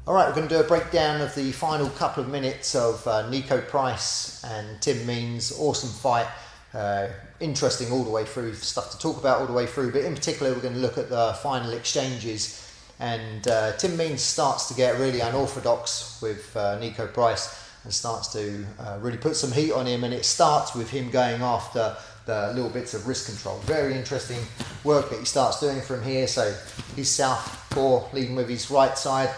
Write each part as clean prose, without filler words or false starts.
All right, we're going to do a breakdown of the final couple of minutes of Niko Price and Tim Means. Awesome fight, interesting all the way through, stuff to talk about all the way through, but in particular we're going to look at the final exchanges. And Tim Means starts to get really unorthodox with Niko Price and starts to really put some heat on him, and it starts with him going after the little bits of wrist control. Very interesting work that he starts doing from here. So he's southpaw, leading with his right side.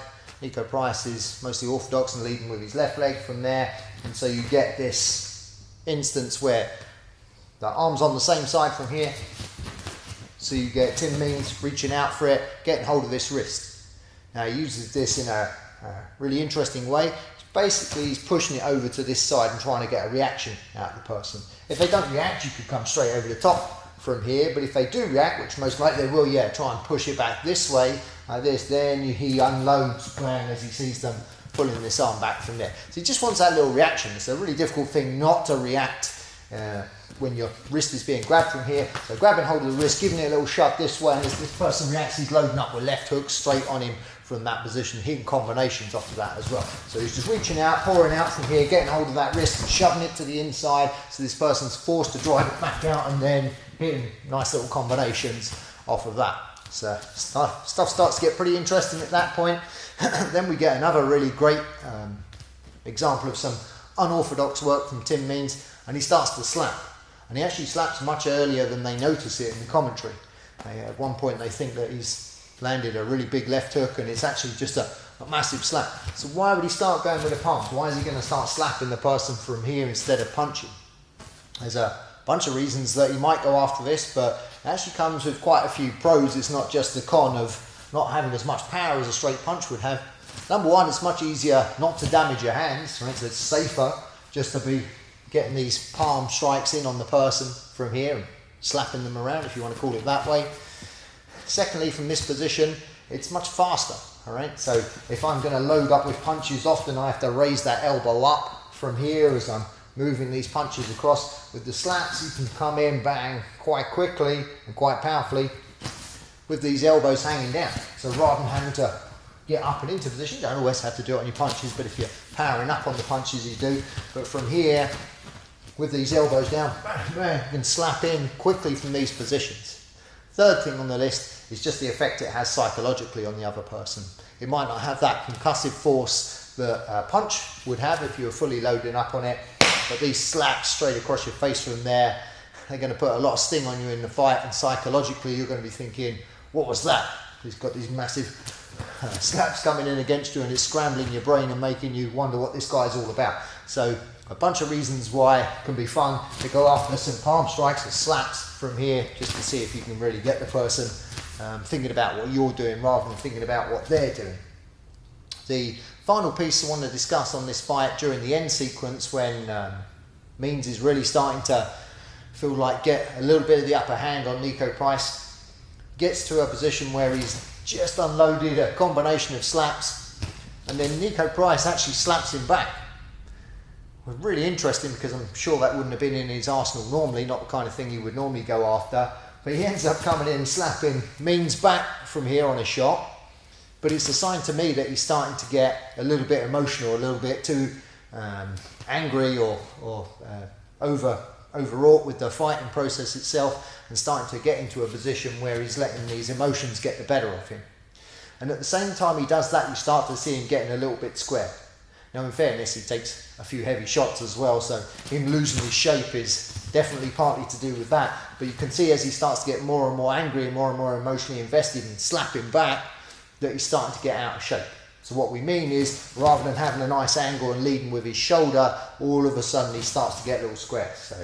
Niko Price is mostly orthodox and leading with his left leg from there, and so you get this instance where the arm's on the same side from here, so you get Tim Means reaching out for it, getting hold of this wrist. Now he uses this in a really interesting way. Basically he's pushing it over to this side and trying to get a reaction out of the person. If they don't react, you could come straight over the top from here, but if they do react, which most likely they will, try and push it back this way, like this, then he unloads bang as he sees them pulling this arm back from there. So he just wants that little reaction. It's a really difficult thing not to react when your wrist is being grabbed from here. So grabbing hold of the wrist, giving it a little shove this way, and as this person reacts, he's loading up with left hooks straight on him from that position, hitting combinations off of that as well. So he's just reaching out, pouring out from here, getting hold of that wrist and shoving it to the inside, so this person's forced to drive it back out and then hitting nice little combinations off of that. So stuff starts to get pretty interesting at that point. Then we get another really great example of some unorthodox work from Tim Means, and he starts to slap. And he actually slaps much earlier than they notice it in the commentary. At one point they think that he's landed a really big left hook, and it's actually just a massive slap. So why would he start going with the palms? Why is he going to start slapping the person from here instead of punching? There's a bunch of reasons that he might go after this, but it actually comes with quite a few pros. It's not just the con of not having as much power as a straight punch would have. Number one, it's much easier not to damage your hands, right? So it's safer just to be getting these palm strikes in on the person from here and slapping them around, if you want to call it that way. Secondly, from this position, it's much faster, all right? So if I'm going to load up with punches, often I have to raise that elbow up from here as I'm moving these punches across. With the slaps, you can come in, bang, quite quickly and quite powerfully with these elbows hanging down. So rather than having to get up and into position, you don't always have to do it on your punches, but if you're powering up on the punches, you do. But from here, with these elbows down, bang, bang, you can slap in quickly from these positions. Third thing on the list is just the effect it has psychologically on the other person. It might not have that concussive force that a punch would have if you were fully loading up on it, but these slaps straight across your face from there, they're going to put a lot of sting on you in the fight, and psychologically you're going to be thinking, what was that? He's got these massive slaps coming in against you, and it's scrambling your brain and making you wonder what this guy's all about. So a bunch of reasons why it can be fun to go after some palm strikes and slaps from here, just to see if you can really get the person thinking about what you're doing rather than thinking about what they're doing. The final piece I want to discuss on this fight during the end sequence, when Means is really starting to feel like get a little bit of the upper hand on Niko Price, gets to a position where he's just unloaded a combination of slaps, and then Niko Price actually slaps him back. Really interesting, because I'm sure that wouldn't have been in his arsenal normally, not the kind of thing he would normally go after, but he ends up coming in and slapping Means back from here on a shot. But it's a sign to me that he's starting to get a little bit emotional, a little bit too angry or overwrought with the fighting process itself, and starting to get into a position where he's letting these emotions get the better of him. And at the same time he does that, you start to see him getting a little bit square. Now in fairness, he takes a few heavy shots as well, so him losing his shape is definitely partly to do with that. But you can see as he starts to get more and more angry and more emotionally invested and slapping back, that he's starting to get out of shape. So what we mean is, rather than having a nice angle and leading with his shoulder, all of a sudden he starts to get a little square. So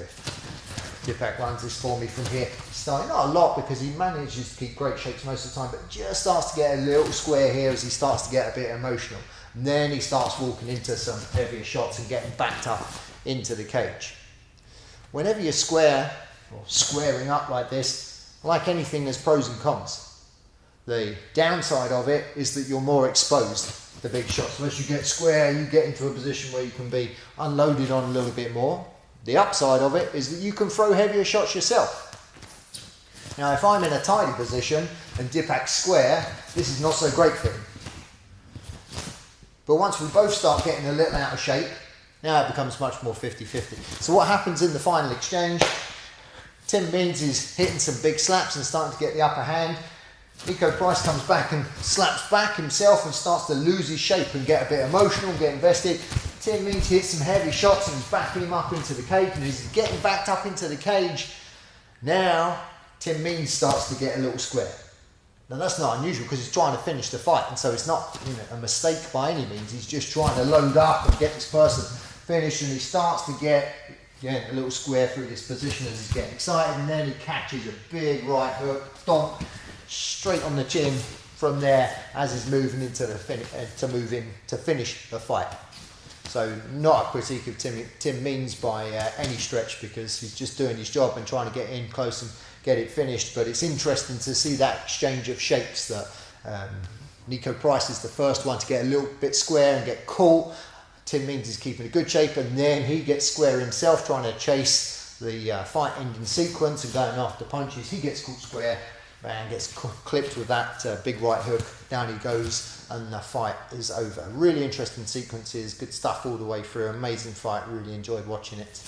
Dipak runs this for me from here, starting not a lot because he manages to keep great shapes most of the time, but just starts to get a little square here as he starts to get a bit emotional. And then he starts walking into some heavier shots and getting backed up into the cage. Whenever you're square, or squaring up like this, like anything, there's pros and cons. The downside of it is that you're more exposed to big shots. So as you get square, you get into a position where you can be unloaded on a little bit more. The upside of it is that you can throw heavier shots yourself. Now, if I'm in a tidy position and Dipak's square, this is not so great for him. But once we both start getting a little out of shape, now it becomes much more 50-50. So what happens in the final exchange, Tim Means is hitting some big slaps and starting to get the upper hand. Niko Price comes back and slaps back himself and starts to lose his shape and get a bit emotional, get invested. Tim Means hits some heavy shots and he's backing him up into the cage, and he's getting backed up into the cage. Now Tim Means starts to get a little square. Now that's not unusual because he's trying to finish the fight, and so it's not, you know, a mistake by any means. He's just trying to load up and get this person finished, and he starts to get a little square through this position as he's getting excited, and then he catches a big right hook, donk, straight on the chin from there as he's moving into the to finish the fight. So not a critique of Tim Means by any stretch, because he's just doing his job and trying to get in close and get it finished. But it's interesting to see that exchange of shapes, that Niko Price is the first one to get a little bit square and get caught. Tim Means is keeping a good shape, and then he gets square himself, trying to chase the fight ending sequence and going after punches. He gets caught square and gets clipped with that big right hook. Down he goes, and the fight is over. Really interesting sequences, good stuff all the way through. Amazing fight, really enjoyed watching it.